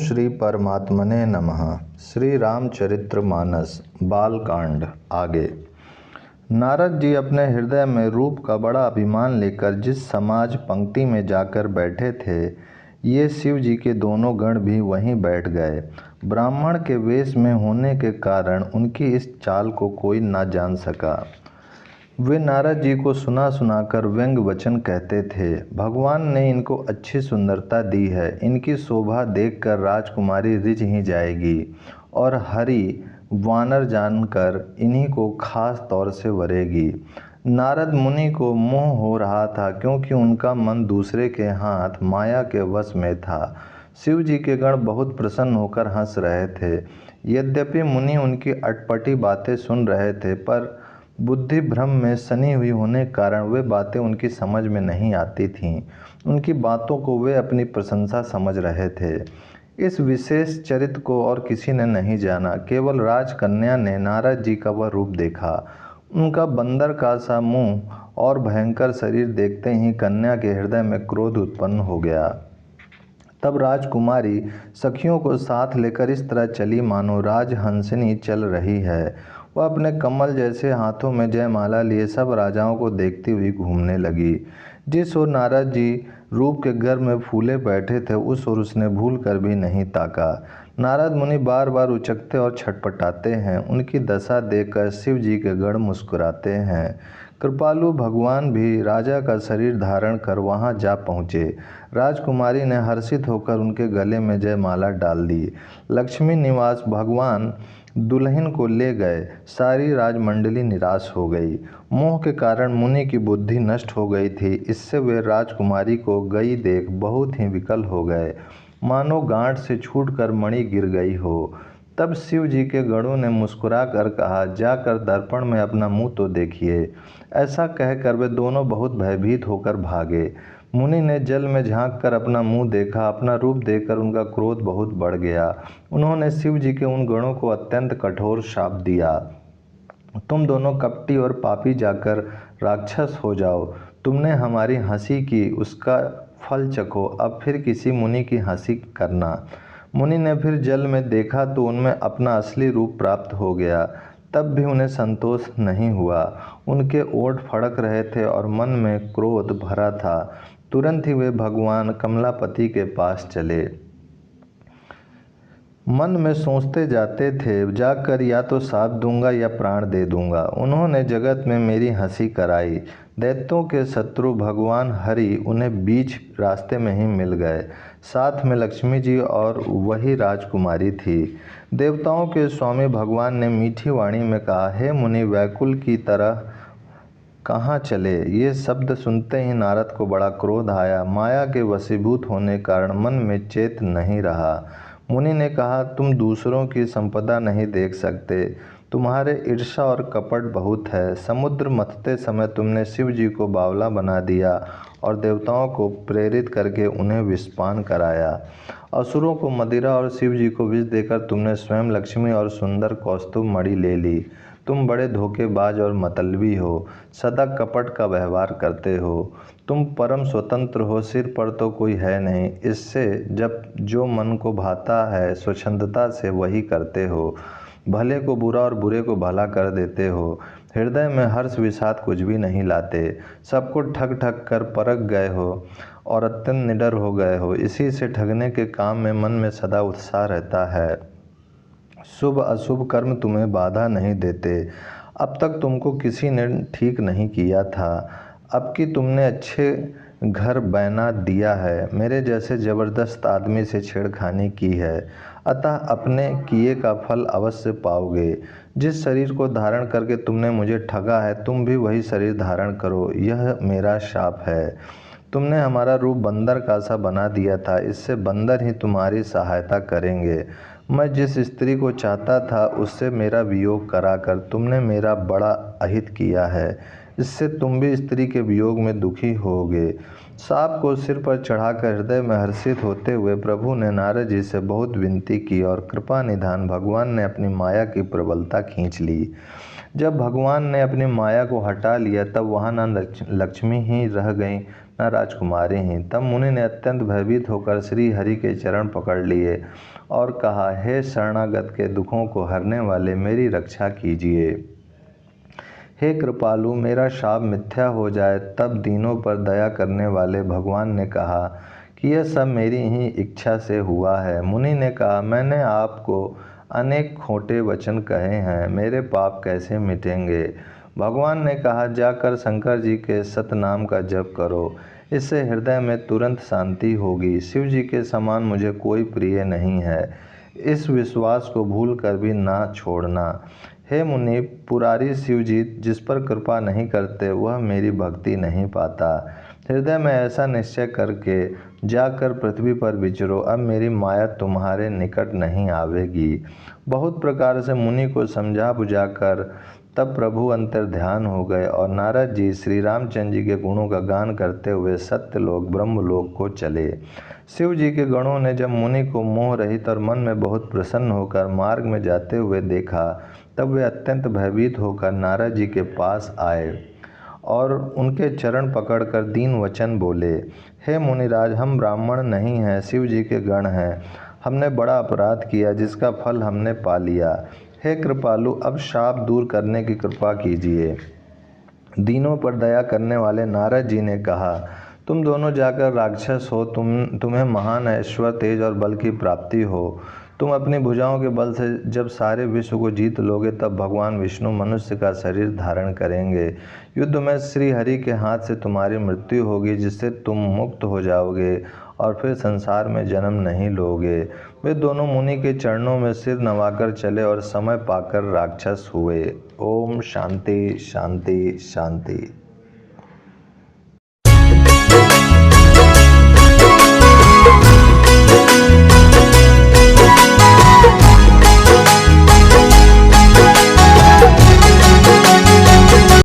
श्री परमात्मने नमः। श्री रामचरितमानस बालकांड आगे। नारद जी अपने हृदय में रूप का बड़ा अभिमान लेकर जिस समाज पंक्ति में जाकर बैठे थे, ये शिव जी के दोनों गण भी वहीं बैठ गए। ब्राह्मण के वेश में होने के कारण उनकी इस चाल को कोई न जान सका। वे नारद जी को सुना सुनाकर व्यंग वचन कहते थे। भगवान ने इनको अच्छी सुंदरता दी है, इनकी शोभा देखकर राजकुमारी रिझ ही जाएगी और हरि वानर जानकर इन्हीं को खास तौर से वरेगी। नारद मुनि को मोह हो रहा था, क्योंकि उनका मन दूसरे के हाथ माया के वश में था। शिव जी के गण बहुत प्रसन्न होकर हंस रहे थे। यद्यपि मुनि उनकी अटपटी बातें सुन रहे थे, पर बुद्धि भ्रम में सनी हुई होने के कारण वे बातें उनकी समझ में नहीं आती थीं। उनकी बातों को वे अपनी प्रशंसा समझ रहे थे। इस विशेष चरित्र को और किसी ने नहीं जाना, केवल राजकन्या ने नारद जी का वह रूप देखा। उनका बंदर का सा मुंह और भयंकर शरीर देखते ही कन्या के हृदय में क्रोध उत्पन्न हो गया। तब राजकुमारी सखियों को साथ लेकर इस तरह चली मानो राजहंसिनी चल रही है। वह अपने कमल जैसे हाथों में जयमाला लिए सब राजाओं को देखती हुई घूमने लगी। जिस ओर नारद जी रूप के गर्भ में फूले बैठे थे, उस ओर उसने भूल कर भी नहीं ताका। नारद मुनि बार बार उचकते और छटपटाते हैं। उनकी दशा देखकर शिव जी के गण मुस्कुराते हैं। कृपालु भगवान भी राजा का शरीर धारण कर वहां जा पहुँचे। राजकुमारी ने हर्षित होकर उनके गले में जयमाला डाल दी। लक्ष्मी निवास भगवान दुल्हन को ले गए। सारी राजमंडली निराश हो गई। मोह के कारण मुनि की बुद्धि नष्ट हो गई थी। इससे वे राजकुमारी को गई देख बहुत ही विकल हो गए, मानो गांठ से छूटकर मणि गिर गई हो। तब शिव जी के गणों ने मुस्कुरा कर कहा, जाकर दर्पण में अपना मुंह तो देखिए। ऐसा कहकर वे दोनों बहुत भयभीत होकर भागे। मुनि ने जल में झांक कर अपना मुंह देखा। अपना रूप देखकर उनका क्रोध बहुत बढ़ गया। उन्होंने शिव जी के उन गणों को अत्यंत कठोर शाप दिया। तुम दोनों कपटी और पापी जाकर राक्षस हो जाओ। तुमने हमारी हंसी की, उसका फल चखो। अब फिर किसी मुनि की हंसी करना। मुनि ने फिर जल में देखा तो उनमें अपना असली रूप प्राप्त हो गया। तब भी उन्हें संतोष नहीं हुआ। उनके ओठ फड़क रहे थे और मन में क्रोध भरा था। तुरंत ही वे भगवान कमलापति के पास चले। मन में सोचते जाते थे, जाकर या तो साथ दूंगा या प्राण दे दूंगा। उन्होंने जगत में मेरी हंसी कराई। दैत्यों के शत्रु भगवान हरि उन्हें बीच रास्ते में ही मिल गए। साथ में लक्ष्मी जी और वही राजकुमारी थी। देवताओं के स्वामी भगवान ने मीठी वाणी में कहा, हे मुनि, वैकुल की तरह कहाँ चले। ये शब्द सुनते ही नारद को बड़ा क्रोध आया। माया के वशीभूत होने के कारण मन में चेत नहीं रहा। मुनि ने कहा, तुम दूसरों की संपदा नहीं देख सकते। तुम्हारे ईर्ष्या और कपट बहुत है। समुद्र मथते समय तुमने शिव जी को बावला बना दिया और देवताओं को प्रेरित करके उन्हें विषपान कराया। असुरों को मदिरा और शिव जी को विष देकर तुमने स्वयं लक्ष्मी और सुंदर कौस्तुभ मणि ले ली। तुम बड़े धोखेबाज और मतलबी हो, सदा कपट का व्यवहार करते हो। तुम परम स्वतंत्र हो, सिर पर तो कोई है नहीं। इससे जब जो मन को भाता है स्वच्छंदता से वही करते हो। भले को बुरा और बुरे को भला कर देते हो। हृदय में हर्ष विषाद कुछ भी नहीं लाते। सबको ठग ठग कर परख गए हो और अत्यंत निडर हो गए हो। इसी से ठगने के काम में मन में सदा उत्साह रहता है। शुभ अशुभ कर्म तुम्हें बाधा नहीं देते। अब तक तुमको किसी ने ठीक नहीं किया था। अब कि तुमने अच्छे घर बना दिया है, मेरे जैसे जबरदस्त आदमी से छेड़खानी की है, अतः अपने किए का फल अवश्य पाओगे। जिस शरीर को धारण करके तुमने मुझे ठगा है, तुम भी वही शरीर धारण करो, यह मेरा शाप है। तुमने हमारा रूप बंदर का सा बना दिया था, इससे बंदर ही तुम्हारी सहायता करेंगे। मैं जिस स्त्री को चाहता था उससे मेरा वियोग कराकर तुमने मेरा बड़ा अहित किया है। इससे तुम भी स्त्री के वियोग में दुखी होगे। सांप को सिर पर चढ़ाकर हृदय में हर्षित होते हुए प्रभु ने नारद जी से बहुत विनती की और कृपा निधान भगवान ने अपनी माया की प्रबलता खींच ली। जब भगवान ने अपनी माया को हटा लिया, तब वहाँ न लक्ष्मी ही रह गई न राजकुमारी ही। तब मुनि ने अत्यंत भयभीत होकर श्री हरि के चरण पकड़ लिए और कहा, हे शरणागत के दुखों को हरने वाले, मेरी रक्षा कीजिए। हे कृपालु, मेरा शाप मिथ्या हो जाए। तब दीनों पर दया करने वाले भगवान ने कहा कि यह सब मेरी ही इच्छा से हुआ है। मुनि ने कहा, मैंने आपको अनेक खोटे वचन कहे हैं, मेरे पाप कैसे मिटेंगे। भगवान ने कहा, जाकर शंकर जी के सतनाम का जप करो, इससे हृदय में तुरंत शांति होगी। शिव जी के समान मुझे कोई प्रिय नहीं है, इस विश्वास को भूल कर भी ना छोड़ना। हे मुनि, पुरारी शिव जी जिस पर कृपा नहीं करते वह मेरी भक्ति नहीं पाता। हृदय में ऐसा निश्चय करके जाकर पृथ्वी पर विचरो, अब मेरी माया तुम्हारे निकट नहीं आवेगी। बहुत प्रकार से मुनि को समझा बुझाकर तब प्रभु अंतर्ध्यान हो गए और नारद जी श्री रामचंद्र जी के गुणों का गान करते हुए सत्यलोक ब्रह्मलोक को चले। शिव जी के गणों ने जब मुनि को मोह रहित और मन में बहुत प्रसन्न होकर मार्ग में जाते हुए देखा, तब वे अत्यंत भयभीत होकर नारद जी के पास आए और उनके चरण पकड़कर दीन वचन बोले, हे मुनिराज, हम ब्राह्मण नहीं हैं, शिव जी के गण हैं। हमने बड़ा अपराध किया जिसका फल हमने पा लिया। हे कृपालु, अब शाप दूर करने की कृपा कीजिए। दीनों पर दया करने वाले नारद जी ने कहा, तुम दोनों जाकर राक्षस हो, तुम्हें महान ऐश्वर्य, तेज और बल की प्राप्ति हो। तुम अपनी भुजाओं के बल से जब सारे विश्व को जीत लोगे, तब भगवान विष्णु मनुष्य का शरीर धारण करेंगे। युद्ध में श्री हरि के हाथ से तुम्हारी मृत्यु होगी, जिससे तुम मुक्त हो जाओगे और फिर संसार में जन्म नहीं लोगे। वे दोनों मुनि के चरणों में सिर नवाकर चले और समय पाकर राक्षस हुए। ओम शांति शांति शांति।